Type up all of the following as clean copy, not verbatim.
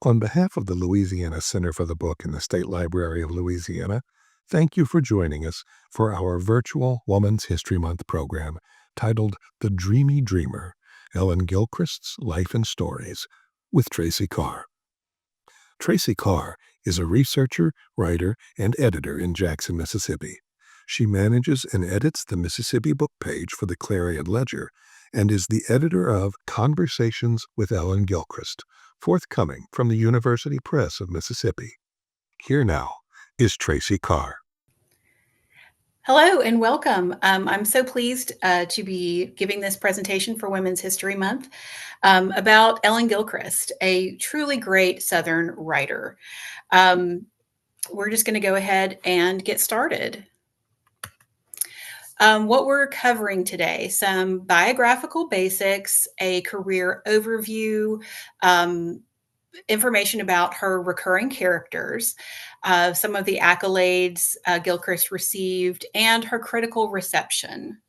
On behalf of the Louisiana Center for the Book in the State Library of Louisiana, thank you for joining us for our virtual Women's History Month program titled The Dreamy Dreamer, Ellen Gilchrist's Life and Stories, with Tracy Carr. Tracy Carr is a researcher, writer, and editor in Jackson, Mississippi. She manages and edits the Mississippi Book page for the Clarion Ledger and is the editor of Conversations with Ellen Gilchrist, forthcoming from the University Press of Mississippi. Here now is Tracy Carr. Hello and welcome. I'm so pleased to be giving this presentation for Women's History Month about Ellen Gilchrist, a truly great Southern writer. We're just going to go ahead and get started. What we're covering today, some biographical basics, a career overview, information about her recurring characters, some of the accolades Gilchrist received, and her critical reception.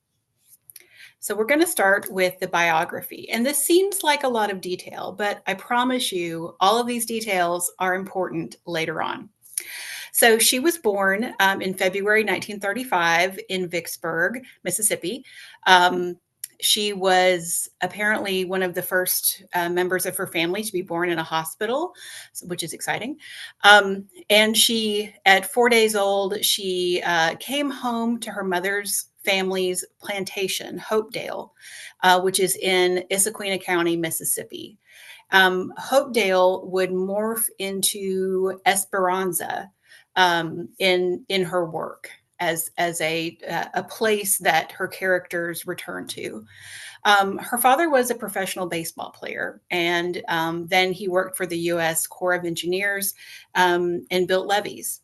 So we're going to start with the biography. And this seems like a lot of detail, but I promise you all of these details are important later on. So she was born in February 1935 in Vicksburg, Mississippi. She was apparently one of the first members of her family to be born in a hospital, which is exciting. And she, at 4 days old, she came home to her mother's family's plantation, Hopedale, which is in Issaquena County, Mississippi. Hopedale would morph into Esperanza in her work as a place that her characters return to. Her father was a professional baseball player, and then he worked for the U.S. Corps of Engineers and built levees.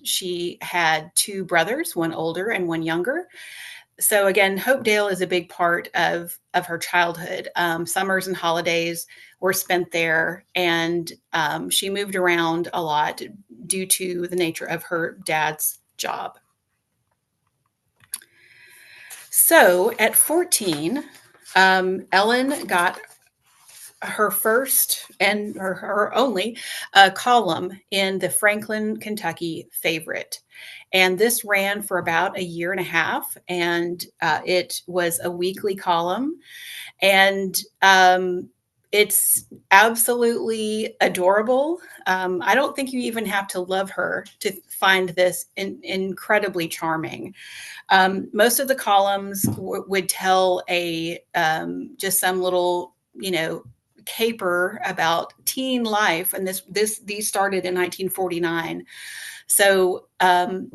She had two brothers, one older and one younger. So again, Hopedale is a big part of her childhood. Summers and holidays were spent there, and she moved around a lot due to the nature of her dad's job. So at 14, Ellen got her first and her only column in the Franklin, Kentucky Favorite. And this ran for about a year and a half, and it was a weekly column. And it's absolutely adorable. I don't think you even have to love her to find this incredibly charming. Most of the columns would tell just some little, caper about teen life, and these started in 1949. So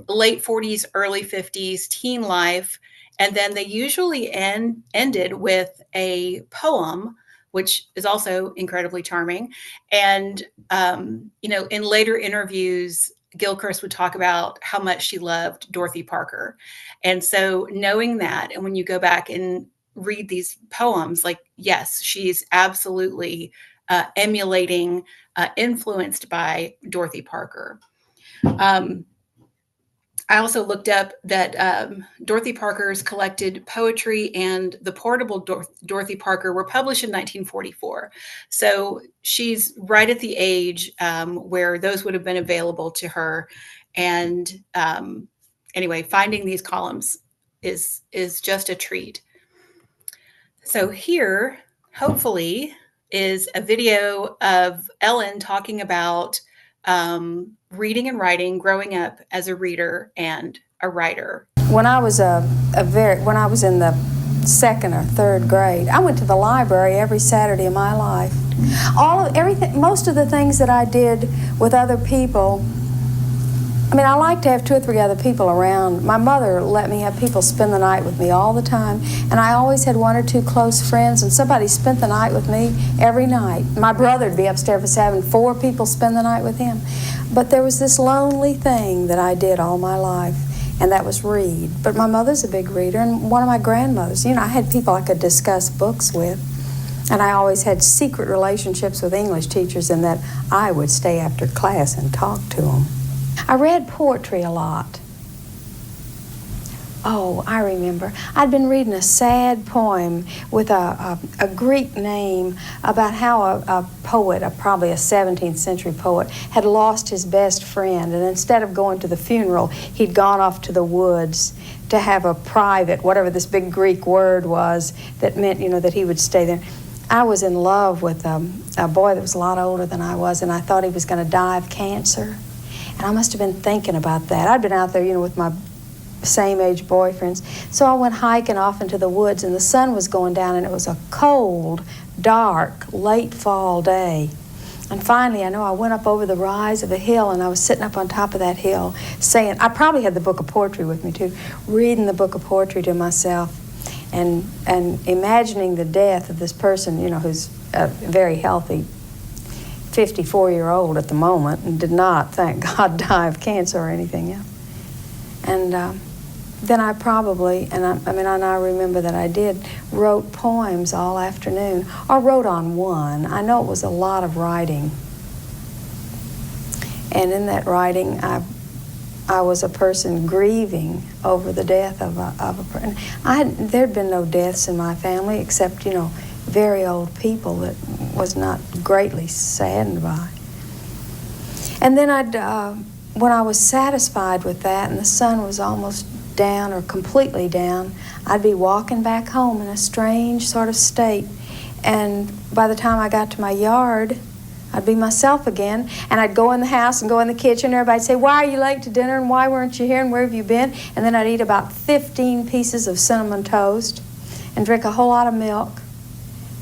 late 40s, early 50s, teen life, and then they usually ended with a poem, which is also incredibly charming. And in later interviews, Gilchrist would talk about how much she loved Dorothy Parker. And so knowing that, and when you go back and read these poems, like, yes, she's absolutely emulating, influenced by Dorothy Parker. I also looked up that Dorothy Parker's collected poetry and the portable Dorothy Parker were published in 1944. So she's right at the age where those would have been available to her. And anyway, finding these columns is just a treat. So here, hopefully, is a video of Ellen talking about reading and writing, growing up as a reader and a writer. When I was when I was in the second or third grade, I went to the library every Saturday of my life. Most of the things that I did with other people. I like to have 2 or 3 other people around. My mother let me have people spend the night with me all the time, and I always had 1 or 2 close friends, and somebody spent the night with me every night. My brother would be upstairs having 4 people spend the night with him. But there was this lonely thing that I did all my life, and that was read. But my mother's a big reader, and one of my grandmothers, I had people I could discuss books with. And I always had secret relationships with English teachers in that I would stay after class and talk to them. I read poetry a lot. Oh, I remember. I'd been reading a sad poem with a Greek name about how a poet, probably a 17th century poet, had lost his best friend, and instead of going to the funeral, he'd gone off to the woods to have a private, whatever this big Greek word was that meant, that he would stay there. I was in love with a boy that was a lot older than I was, and I thought he was going to die of cancer. And I must have been thinking about that. I'd been out there, with my same age boyfriends. So I went hiking off into the woods, and the sun was going down, and it was a cold, dark, late fall day. And finally, I went up over the rise of a hill, and I was sitting up on top of that hill saying, I probably had the book of poetry with me too, reading the book of poetry to myself and imagining the death of this person, who's a very healthy 54-year-old at the moment and did not, thank God, die of cancer or anything else. And then I probably, and I remember that I did, wrote poems all afternoon, or wrote on one. I know it was a lot of writing. And in that writing, I was a person grieving over the death of a person. There'd been no deaths in my family except, very old people that was not greatly saddened by. And then when I was satisfied with that and the sun was almost down or completely down, I'd be walking back home in a strange sort of state. And by the time I got to my yard, I'd be myself again, and I'd go in the house and go in the kitchen, and everybody'd say, why are you late to dinner, and why weren't you here, and where have you been? And then I'd eat about 15 pieces of cinnamon toast and drink a whole lot of milk,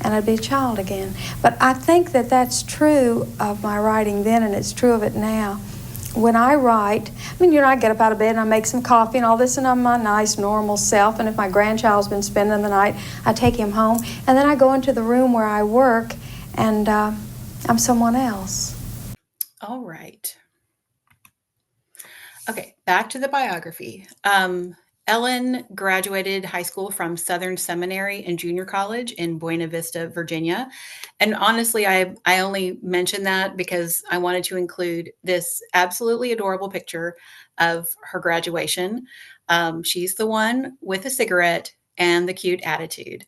and I'd be a child again. But I think that that's true of my writing then, and it's true of it now. When I write, I get up out of bed and I make some coffee and all this, and I'm my nice, normal self. And if my grandchild's been spending the night, I take him home. And then I go into the room where I work, and I'm someone else. All right. Okay, back to the biography. Ellen graduated high school from Southern Seminary and Junior College in Buena Vista, Virginia. And honestly, I only mentioned that because I wanted to include this absolutely adorable picture of her graduation. She's the one with a cigarette and the cute attitude.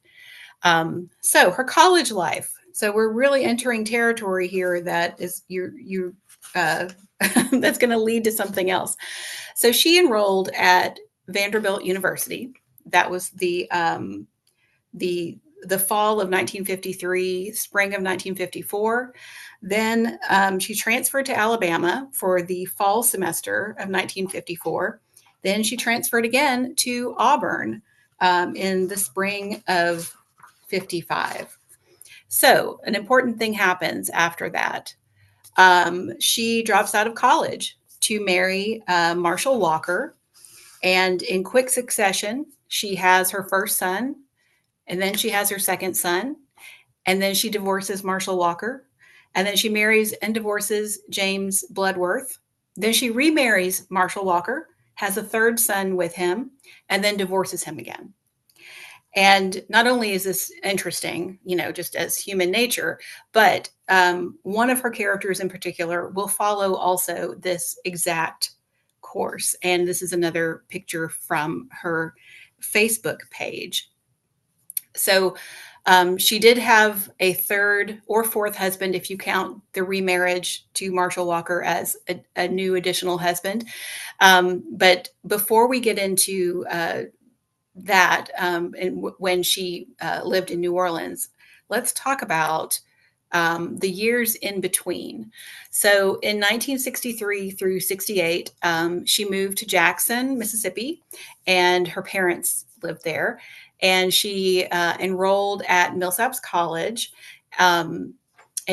So her college life. So we're really entering territory here that is that's going to lead to something else. So she enrolled at Vanderbilt University. That was the fall of 1953, spring of 1954. Then she transferred to Alabama for the fall semester of 1954. Then she transferred again to Auburn in the spring of 55. So an important thing happens after that. She drops out of college to marry Marshall Walker. And in quick succession, she has her first son, and then she has her second son, and then she divorces Marshall Walker, and then she marries and divorces James Bloodworth. Then she remarries Marshall Walker, has a third son with him, and then divorces him again. And not only is this interesting, just as human nature, but one of her characters in particular will follow also this exact course. And this is another picture from her Facebook page. So she did have a third or fourth husband, if you count the remarriage to Marshall Walker as a new additional husband. But before we get into that, and when she lived in New Orleans, let's talk about the years in between. So in 1963 through 68, she moved to Jackson, Mississippi, and her parents lived there. And she enrolled at Millsaps College, and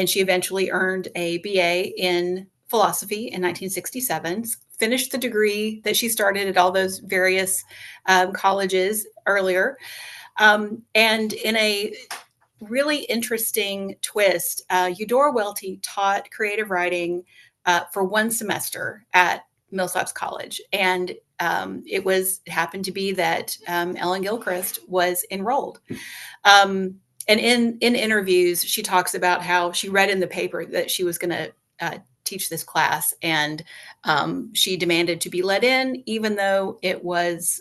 she eventually earned a BA in philosophy in 1967, finished the degree that she started at all those various colleges earlier. And in a really interesting twist, Eudora Welty taught creative writing for one semester at Millsaps College. And it happened to be that Ellen Gilchrist was enrolled. And in interviews, she talks about how she read in the paper that she was going to teach this class, and she demanded to be let in, even though it was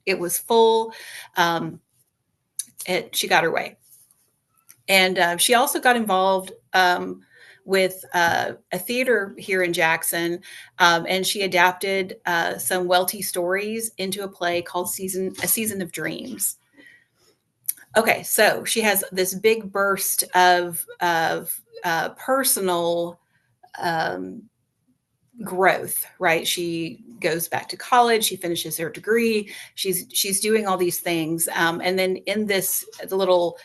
it was full. She got her way. And she also got involved with a theater here in Jackson, and she adapted some Welty stories into a play called A Season of Dreams. Okay, so she has this big burst of personal growth, right? She goes back to college, she finishes her degree, she's doing all these things, and then in this the little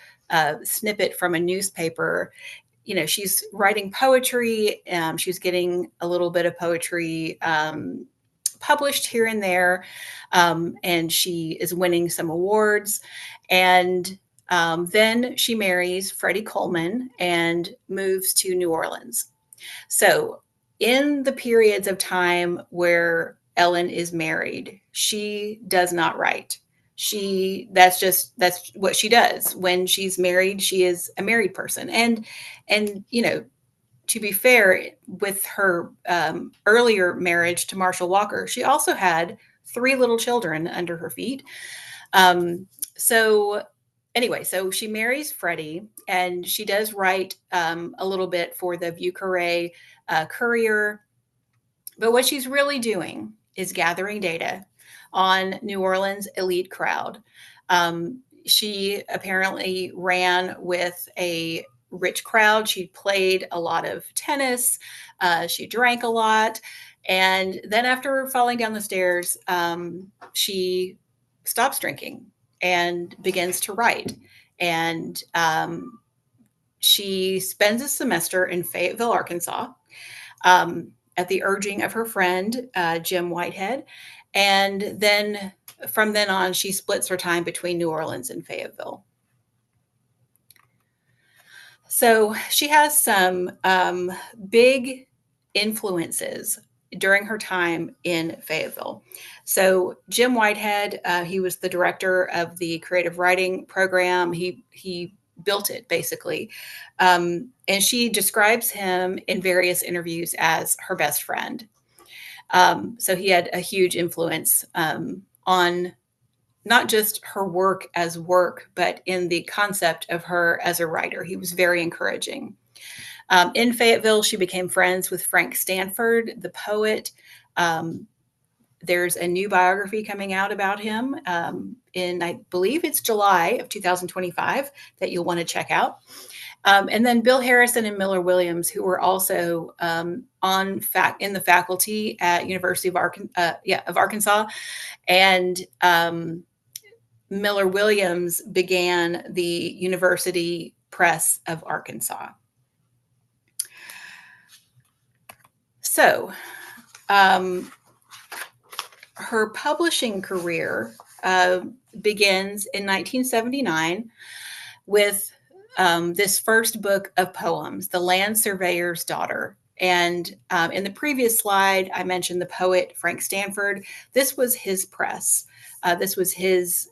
snippet from a newspaper, she's writing poetry. She's getting a little bit of poetry published here and there, and she is winning some awards. And then she marries Freddie Coleman and moves to New Orleans. So, in the periods of time where Ellen is married, she does not write. That's what she does. When she's married, she is a married person. And to be fair, with her earlier marriage to Marshall Walker, she also had 3 little children under her feet. So anyway, so she marries Freddie, and she does write a little bit for the Vieux-Carré Courier. But what she's really doing is gathering data on New Orleans' elite crowd. She apparently ran with a rich crowd. She played a lot of tennis. She drank a lot. And then after falling down the stairs, she stops drinking and begins to write. And she spends a semester in Fayetteville, Arkansas, at the urging of her friend, Jim Whitehead. And then from then on, she splits her time between New Orleans and Fayetteville. So she has some big influences during her time in Fayetteville. So Jim Whitehead, he was the director of the creative writing program. He built it, basically. And she describes him in various interviews as her best friend. So he had a huge influence on not just her work as work, but in the concept of her as a writer. He was very encouraging. In Fayetteville, she became friends with Frank Stanford, the poet. There's a new biography coming out about him in, I believe it's July of 2025, that you'll want to check out. And then Bill Harrison and Miller Williams, who were also in the faculty at University of Arkansas. And Miller Williams began the University Press of Arkansas. So, her publishing career begins in 1979 with this first book of poems, The Land Surveyor's Daughter. And in the previous slide, I mentioned the poet Frank Stanford. This was his press. This was his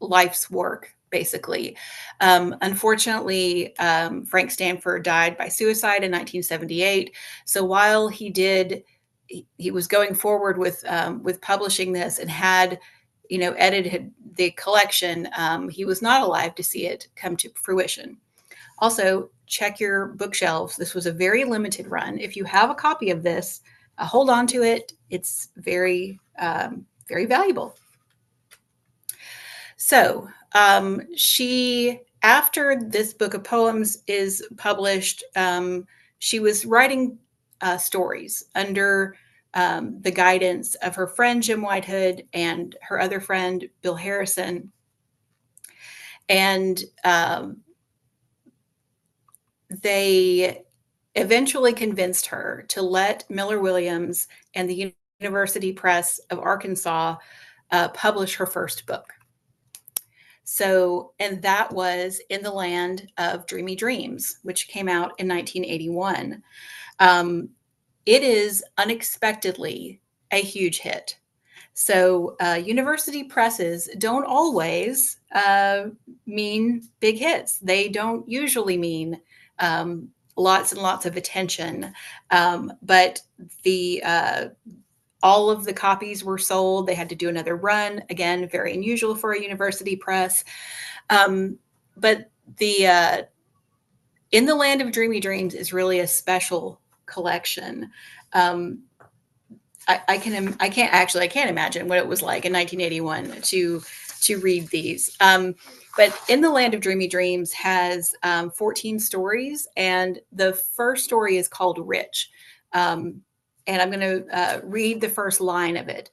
life's work, basically. Unfortunately, Frank Stanford died by suicide in 1978. So while he was going forward with publishing this and had, edited the collection, he was not alive to see it come to fruition. Also, check your bookshelves. This was a very limited run. If you have a copy of this, hold on to it. It's very, very valuable. So after this book of poems is published, she was writing stories under the guidance of her friend Jim Whitehead and her other friend Bill Harrison. And they eventually convinced her to let Miller Williams and the University Press of Arkansas publish her first book. So, and that was In the Land of Dreamy Dreams, which came out in 1981. It is unexpectedly a huge hit. So university presses don't always mean big hits. They don't usually mean lots and lots of attention. But the All of the copies were sold. They had to do another run. Again, very unusual for a university press. But the In the Land of Dreamy Dreams is really a special collection. I can't imagine what it was like in 1981 to read these. But In the Land of Dreamy Dreams has 14 stories, and the first story is called Rich. And I'm going to read the first line of it.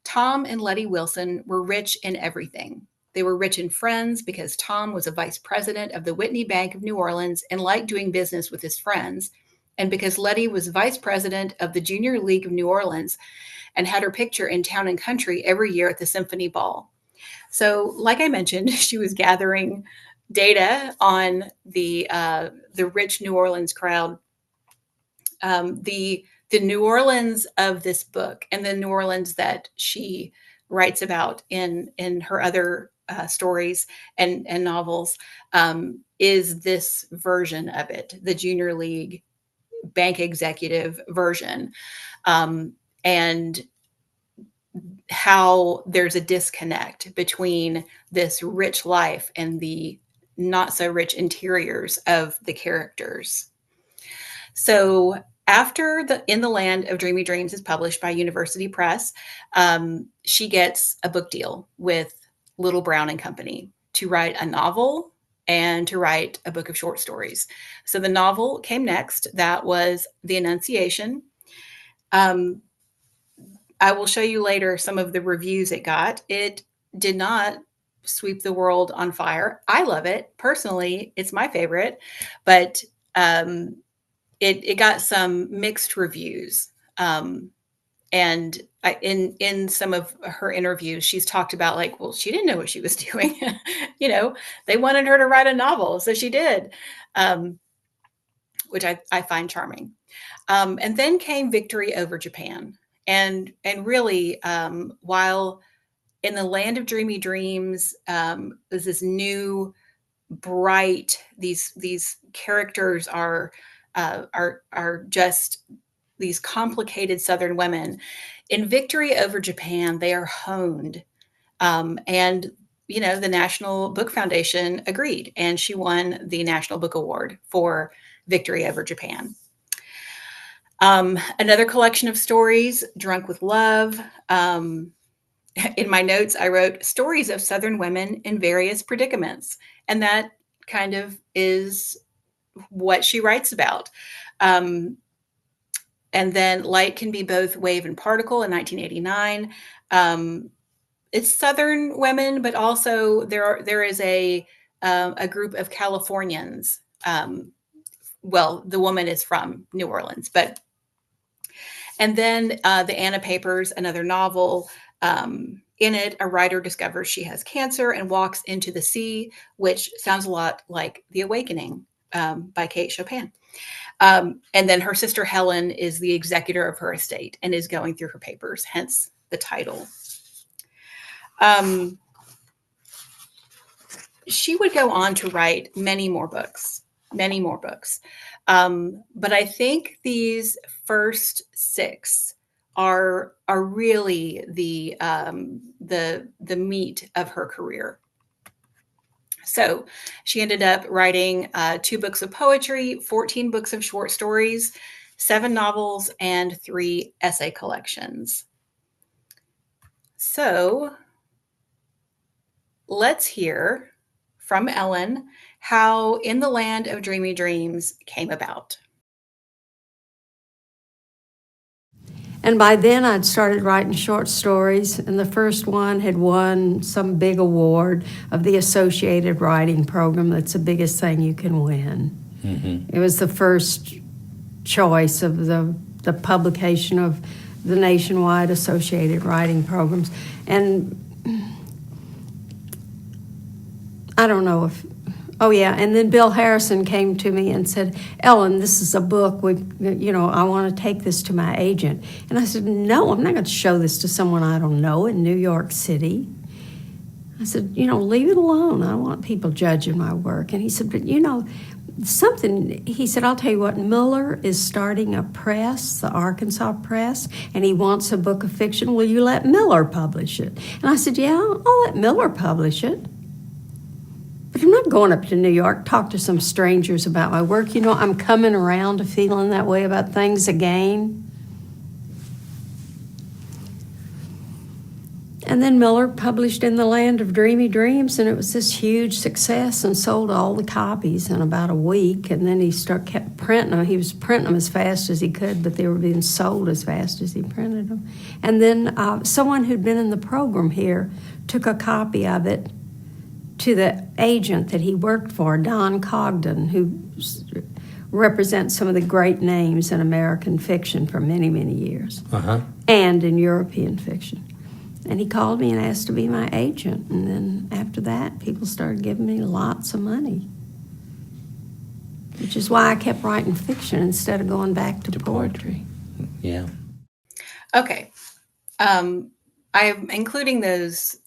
Tom and Letty Wilson were rich in everything. They were rich in friends because Tom was a vice president of the Whitney Bank of New Orleans and liked doing business with his friends, and because Letty was vice president of the Junior League of New Orleans and had her picture in Town and Country every year at the Symphony Ball. So, like I mentioned, she was gathering data on the rich New Orleans crowd. The New Orleans of this book and the New Orleans that she writes about in her other stories and novels is this version of it, the Junior League bank executive version, and how there's a disconnect between this rich life and the not so rich interiors of the characters. So after In the Land of Dreamy Dreams is published by University Press, she gets a book deal with Little Brown and Company to write a novel and to write a book of short stories. So the novel came next. That was The Annunciation. I will show you later some of the reviews it got. It did not sweep the world on fire. I love it. Personally, it's my favorite, but it got some mixed reviews. And in some of her interviews, she's talked about like, well, she didn't know what she was doing. They wanted her to write a novel, so she did, which I find charming. And then came Victory Over Japan. And really, while In the Land of Dreamy Dreams was this new, bright, these characters are just these complicated Southern women. In Victory Over Japan, they are honed. And, the National Book Foundation agreed, and she won the National Book Award for Victory Over Japan. Another collection of stories, Drunk with Love. In my notes, I wrote stories of Southern women in various predicaments. And that kind of is what she writes about. And then Light Can Be Both Wave and Particle in 1989. It's Southern women, but also there is a group of Californians. Well, the woman is from New Orleans, and then the Anna Papers, another novel. In it, a writer discovers she has cancer and walks into the sea, which sounds a lot like The Awakening by Kate Chopin. And then her sister Helen is the executor of her estate and is going through her papers, hence the title. She would go on to write many more books. But I think these first 6 are really the meat of her career. So she ended up writing 2 books of poetry, 14 books of short stories, 7 novels, and 3 essay collections. So let's hear from Ellen how In the Land of Dreamy Dreams came about. And by then I'd started writing short stories, and the first one had won some big award of the Associated Writing Program. That's the biggest thing you can win. Mm-hmm. It was the first choice of the publication of the nationwide Associated Writing Programs. And I don't know if, and then Bill Harrison came to me and said, Ellen, this is a book, I want to take this to my agent. And I said, no, I'm not going to show this to someone I don't know in New York City. I said, leave it alone. I don't want people judging my work. And he said, but he said, I'll tell you what, Miller is starting a press, the Arkansas Press, and he wants a book of fiction. Will you let Miller publish it? And I said, yeah, I'll let Miller publish it. But I'm not going up to New York, talk to some strangers about my work. I'm coming around to feeling that way about things again. And then Miller published In the Land of Dreamy Dreams, and it was this huge success and sold all the copies in about a week. And then he kept printing them. He was printing them as fast as he could, but they were being sold as fast as he printed them. And then someone who'd been in the program here took a copy of it to the agent that he worked for, Don Cogden, who represents some of the great names in American fiction for many, many years, and in European fiction. And he called me and asked to be my agent. And then after that, people started giving me lots of money, which is why I kept writing fiction instead of going back to poetry. Yeah. Okay. I'm including those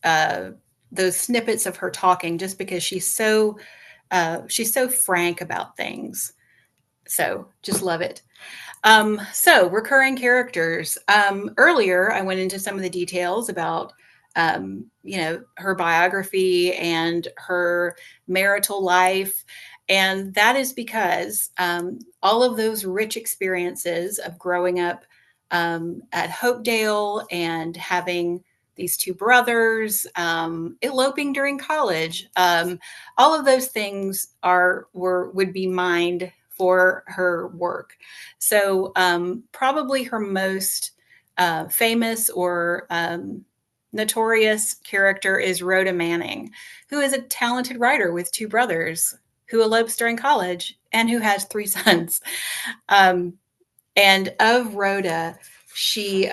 snippets of her talking just because she's so frank about things. So just love it. So recurring characters. Earlier, I went into some of the details about, her biography and her marital life. And that is because all of those rich experiences of growing up at Hopedale and having these two brothers, eloping during college, all of those things would be mined for her work. So probably her most famous or notorious character is Rhoda Manning, who is a talented writer with two brothers who elopes during college and who has 3 sons. And of Rhoda, she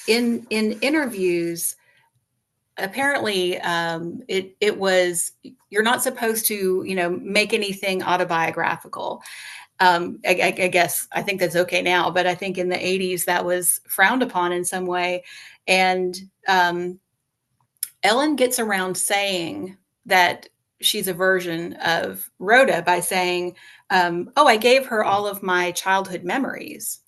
in interviews, apparently it was, you're not supposed to make anything autobiographical. I guess I think that's okay now, but I think in the 80s that was frowned upon in some way. And Ellen gets around saying that she's a version of Rhoda by saying, I gave her all of my childhood memories,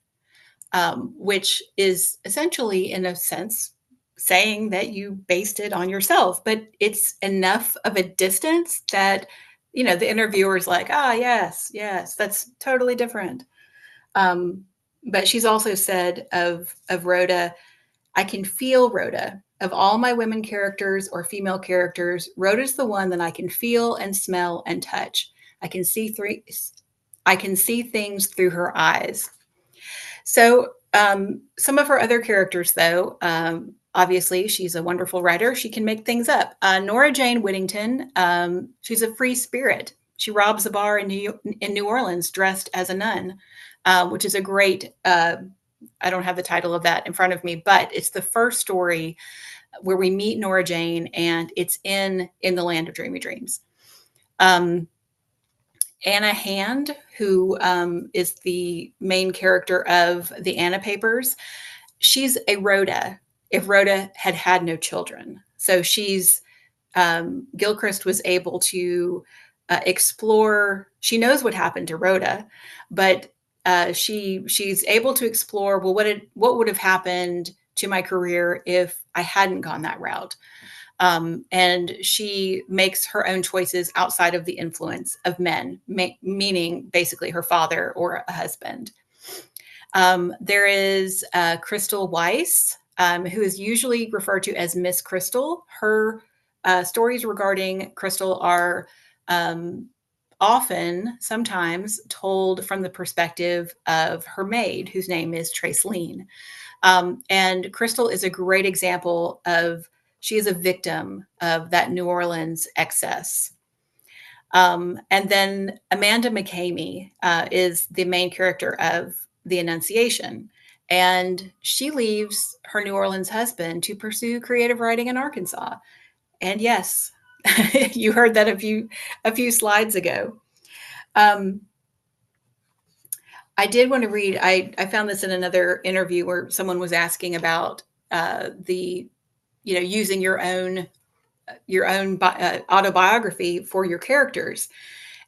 which is essentially, in a sense, saying that you based it on yourself, but it's enough of a distance that, the interviewer's like, yes, that's totally different. But she's also said of Rhoda, I can feel Rhoda. Of all my women characters or female characters, Rhoda's the one that I can feel and smell and touch. I can see things through her eyes. So some of her other characters, though, obviously, she's a wonderful writer. She can make things up. Nora Jane Whittington, she's a free spirit. She robs a bar in New Orleans dressed as a nun, which is a great, I don't have the title of that in front of me, but it's the first story where we meet Nora Jane, and it's in the Land of Dreamy Dreams. Anna Hand, who is the main character of the Anna Papers, she's a Rhoda if Rhoda had no children. So she's, Gilchrist was able to explore, she knows what happened to Rhoda, but she's able to explore, well, what would have happened to my career if I hadn't gone that route? And she makes her own choices outside of the influence of men, meaning basically her father or a husband. There is Crystal Weiss, who is usually referred to as Miss Crystal. Her stories regarding Crystal are sometimes told from the perspective of her maid, whose name is Tracy Carr. And Crystal is a great example of, she is a victim of that New Orleans excess. And then Amanda McCamey is the main character of The Annunciation. And she leaves her New Orleans husband to pursue creative writing in Arkansas. And yes, you heard that a few slides ago. I did want to read, I found this in another interview where someone was asking about using your own autobiography for your characters.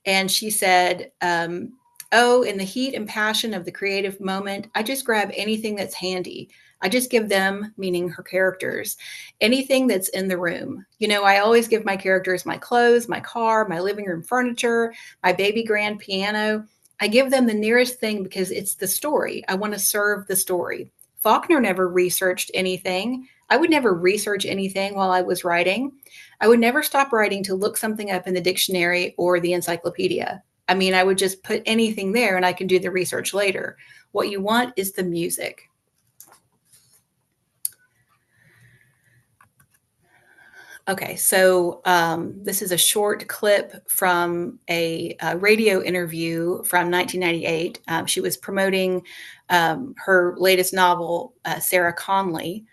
And she said, oh, in the heat and passion of the creative moment, I just grab anything that's handy. I just give them, meaning her characters, anything that's in the room. I always give my characters my clothes, my car, my living room furniture, my baby grand piano. I give them the nearest thing because it's the story. I want to serve the story. Faulkner never researched anything. I would never research anything while I was writing. I would never stop writing to look something up in the dictionary or the encyclopedia. I mean, I would just put anything there and I can do the research later. What you want is the music. Okay, so this is a short clip from a radio interview from 1998. She was promoting her latest novel, Sarah Conley.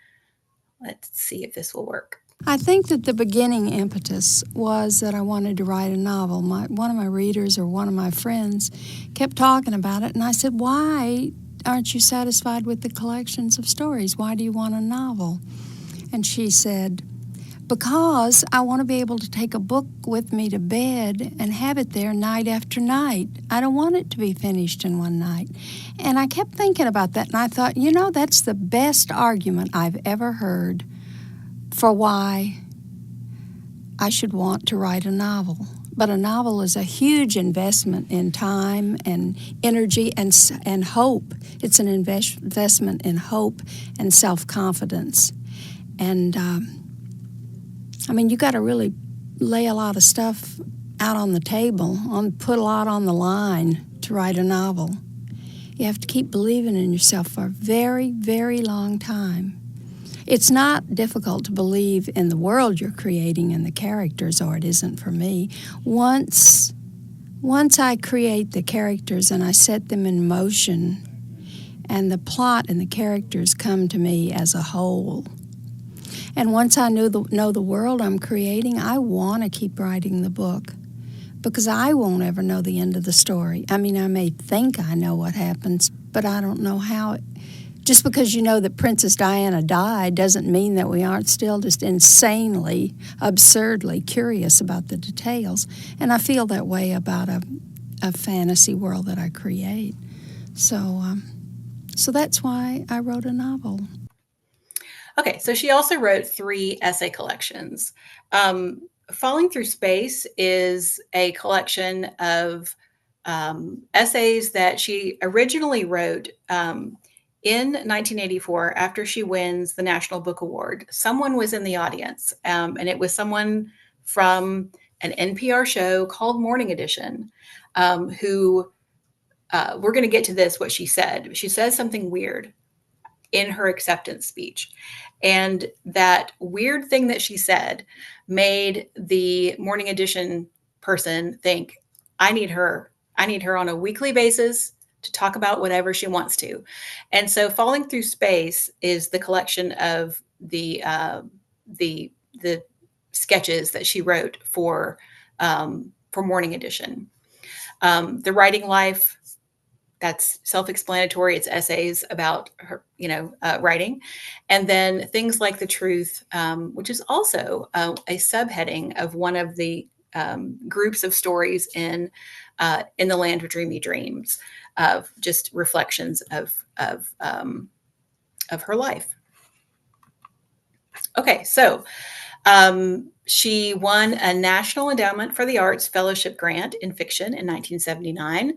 Let's see if this will work. I think that the beginning impetus was that I wanted to write a novel. One of my readers or one of my friends kept talking about it, and I said, why aren't you satisfied with the collections of stories? Why do you want a novel? And she said, because I want to be able to take a book with me to bed and have it there night after night. I don't want it to be finished in one night. And I kept thinking about that, and I thought, that's the best argument I've ever heard for why I should want to write a novel. But a novel is a huge investment in time and energy and hope. It's an investment in hope and self-confidence. And you got to really lay a lot of stuff out on the table, put a lot on the line to write a novel. You have to keep believing in yourself for a very, very long time. It's not difficult to believe in the world you're creating and the characters, or it isn't for me. Once I create the characters and I set them in motion, and the plot and the characters come to me as a whole, and once I know the world I'm creating, I want to keep writing the book because I won't ever know the end of the story. I may think I know what happens, but I don't know how. Just because you know that Princess Diana died doesn't mean that we aren't still just insanely, absurdly curious about the details. And I feel that way about a fantasy world that I create. So that's why I wrote a novel. Okay, so she also wrote 3 essay collections. Falling Through Space is a collection of essays that she originally wrote in 1984 after she wins the National Book Award. Someone was in the audience, and it was someone from an NPR show called Morning Edition who, we're going to get to this, what she said. She says something weird in her acceptance speech. And that weird thing that she said made the Morning Edition person think, I need her on a weekly basis to talk about whatever she wants to. And so Falling Through Space is the collection of the sketches that she wrote for Morning Edition. The Writing Life, that's self-explanatory. It's essays about her, writing. And then Things Like the Truth, which is also a subheading of one of the groups of stories in the Land of Dreamy Dreams, of just reflections of her life. Okay, so she won a National Endowment for the Arts Fellowship Grant in Fiction in 1979.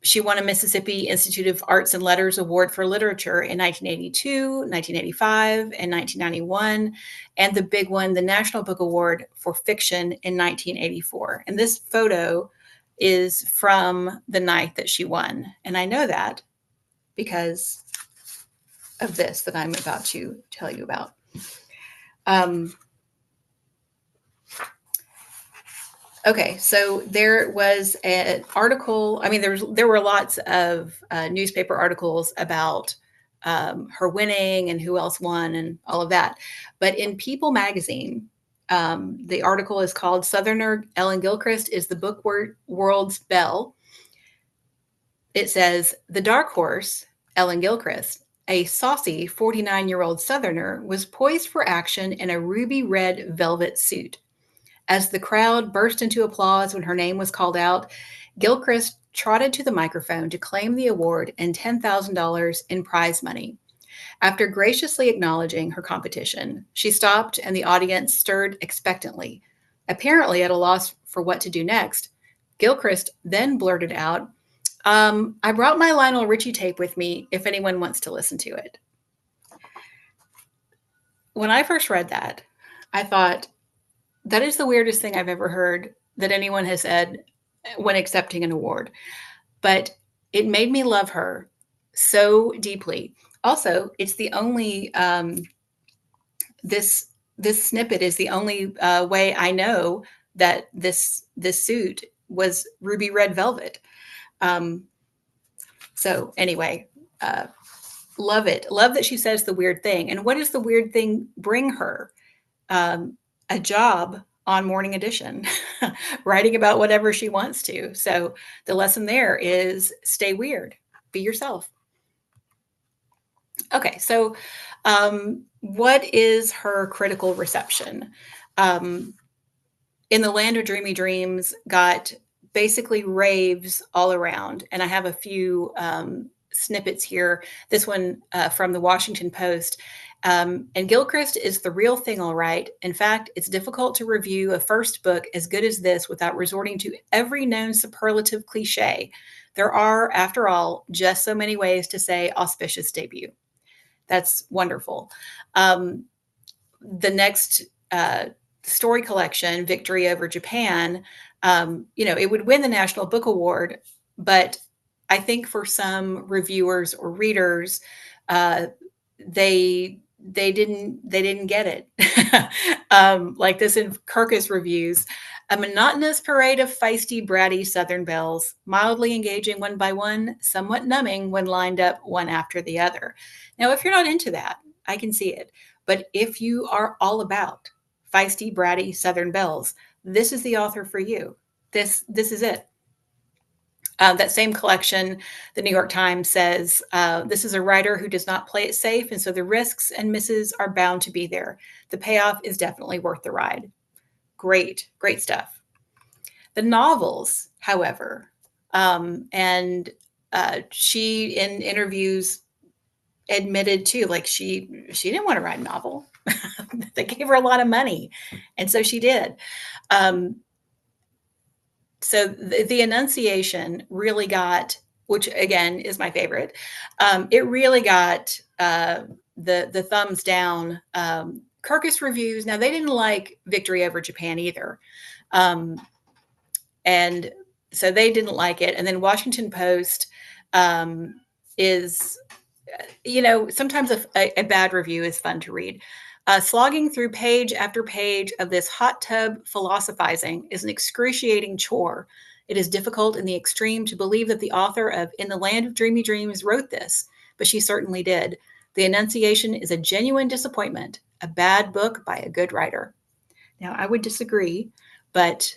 She won a Mississippi Institute of Arts and Letters Award for Literature in 1982, 1985, and 1991, and the big one, the National Book Award for Fiction in 1984. And this photo is from the night that she won. And I know that because of this that I'm about to tell you about. Okay, so there was an article. There were lots of newspaper articles about her winning and who else won and all of that. But in People magazine, the article is called "Southerner Ellen Gilchrist is the book world's belle." It says, "The dark horse, Ellen Gilchrist, a saucy 49-year-old Southerner was poised for action in a ruby red velvet suit. As the crowd burst into applause when her name was called out, Gilchrist trotted to the microphone to claim the award and $10,000 in prize money. After graciously acknowledging her competition, she stopped and the audience stirred expectantly. Apparently at a loss for what to do next, Gilchrist then blurted out, I brought my Lionel Richie tape with me if anyone wants to listen to it. When I first read that, I thought, that is the weirdest thing I've ever heard that anyone has said when accepting an award. But it made me love her so deeply. Also, it's the only this snippet is the only way I know that this suit was ruby red velvet. So anyway, love it. Love that she says the weird thing. And what does the weird thing bring her? A job on Morning Edition, writing about whatever she wants to. So the lesson there is stay weird, be yourself. Okay, so what is her critical reception? In the Land of Dreamy Dreams got basically raves all around. And I have a few snippets here. This one from the Washington Post. And Gilchrist is the real thing, all right. In fact, it's difficult to review a first book as good as this without resorting to every known superlative cliche. There are, after all, just so many ways to say auspicious debut. That's wonderful. The next story collection, Victory Over Japan, it would win the National Book Award, but I think for some reviewers or readers, they didn't get it. Like this in Kirkus reviews, a monotonous parade of feisty, bratty Southern belles, mildly engaging one by one, somewhat numbing when lined up one after the other. Now, if you're not into that, I can see it. But if you are all about feisty, bratty Southern belles, this is the author for you. This is it. That same collection, the New York Times says, this is a writer who does not play it safe, and so the risks and misses are bound to be there. The payoff is definitely worth the ride. Great stuff. The novels, however, and she in interviews admitted too, like she didn't want to write a novel. They gave her a lot of money, and so she did. So the Annunciation really got, which again is my favorite, it really got the thumbs down. Kirkus reviews, now they didn't like Victory Over Japan either. And so they didn't like it. And then Washington Post is, sometimes a bad review is fun to read. Slogging through page after page of this hot tub philosophizing is an excruciating chore. It is difficult in the extreme to believe that the author of In the Land of Dreamy Dreams wrote this, but she certainly did. The Annunciation is a genuine disappointment, a bad book by a good writer. Now, I would disagree, but,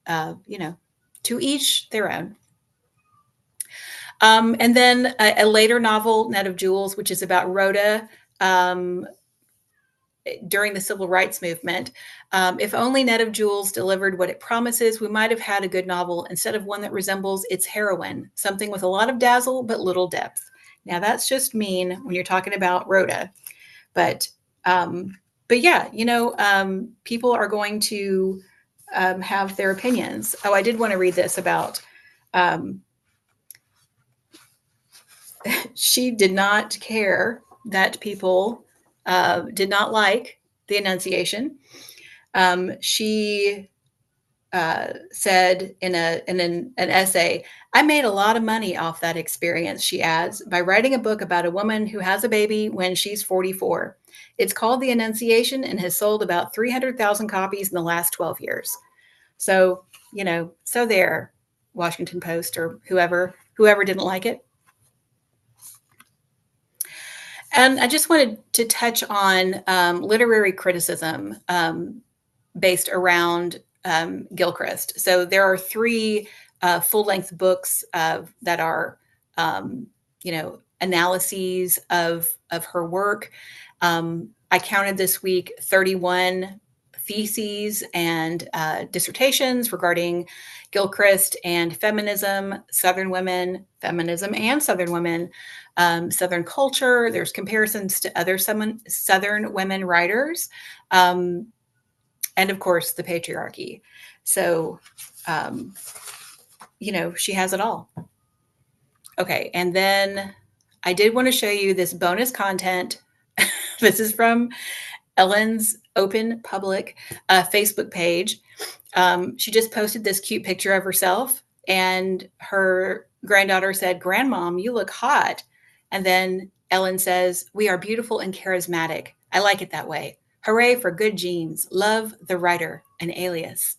to each their own. And then a later novel, Net of Jewels, which is about Rhoda, during the civil rights movement. If only Net of Jewels delivered what it promises, we might have had a good novel instead of one that resembles its heroine, something with a lot of dazzle but little depth. Now that's just mean when you're talking about Rhoda, but yeah, people are going to have their opinions. Oh, I did want to read this about. She did not care that people did not like the Annunciation. She said in an essay, I made a lot of money off that experience, she adds, by writing a book about a woman who has a baby when she's 44. It's called The Annunciation and has sold about 300,000 copies in the last 12 years. So, so there, Washington Post or whoever didn't like it. And I just wanted to touch on literary criticism based around Gilchrist. So there are 3 full-length books that are, analyses of her work. I counted this week 31 theses and dissertations regarding Gilchrist and feminism, Southern women, feminism and Southern women, Southern culture. There's comparisons to other Southern women writers, and of course, the patriarchy. So, she has it all. Okay, and then I did want to show you this bonus content. This is from Ellen's open public Facebook page. She just posted this cute picture of herself, and her granddaughter said, "Grandmom, you look hot." And then Ellen says, "We are beautiful and charismatic. I like it that way. Hooray for good genes. Love, the writer, an alias."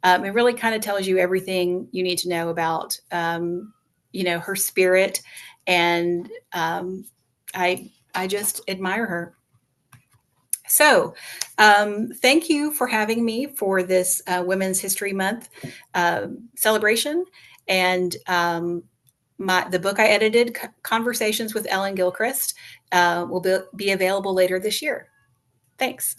It really kind of tells you everything you need to know about, her spirit. And I just admire her. So thank you for having me for this Women's History Month celebration. And the book I edited, Conversations with Ellen Gilchrist, will be available later this year. Thanks.